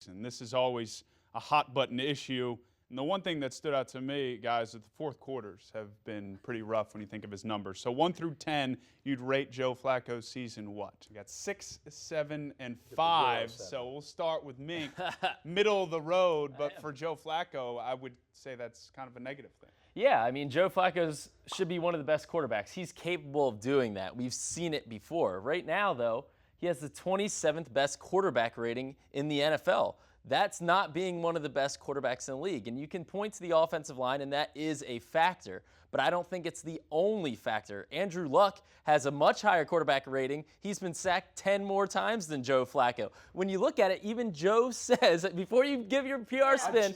And this is always a hot button issue. And the one thing that stood out to me, guys, is the fourth quarters have been pretty rough when you think of his numbers. So 1 through 10, you'd rate Joe Flacco's season what? You got 6, 7, and 5. So we'll start with Mink, middle of the road. But for Joe Flacco, I would say that's kind of a negative thing. Yeah, I mean, Joe Flacco should be one of the best quarterbacks. He's capable of doing that. We've seen it before. Right now, though, he has the 27th best quarterback rating in the NFL. That's not being one of the best quarterbacks in the league. And you can point to the offensive line, and that is a factor. But I don't think it's the only factor. Andrew Luck has a much higher quarterback rating. He's been sacked 10 more times than Joe Flacco. When you look at it, even Joe says, before you give your PR spin,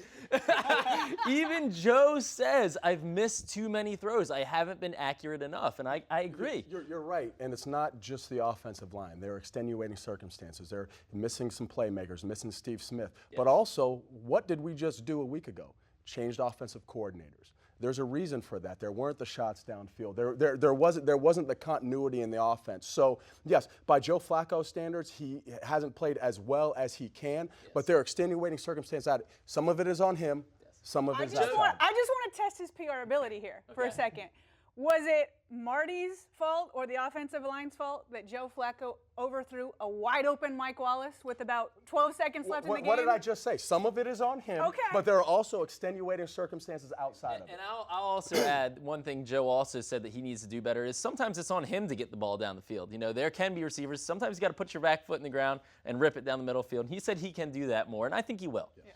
even Joe says, I've missed too many throws. I haven't been accurate enough. And I agree. You're right. And it's not just the offensive line. There are extenuating circumstances. They're missing some playmakers, missing Steve Smith. Yes. But also, what did we just do a week ago? Changed offensive coordinators. There's a reason for that. There weren't the shots downfield. There wasn't the continuity in the offense. So, yes, by Joe Flacco's standards, he hasn't played as well as he can, but there are extenuating circumstances out. Some of it is on him. Some of it is outside. I just want to test his PR ability here for a second. Was it Marty's fault or the offensive line's fault that Joe Flacco overthrew a wide-open Mike Wallace with about 12 seconds left in the game? What did I just say? Some of it is on him, but there are also extenuating circumstances outside of it. And I'll also add one thing Joe also said that he needs to do better is sometimes it's on him to get the ball down the field. You know, there can be receivers. Sometimes you got to put your back foot in the ground and rip it down the middle field. And he said he can do that more, and I think he will. Yeah.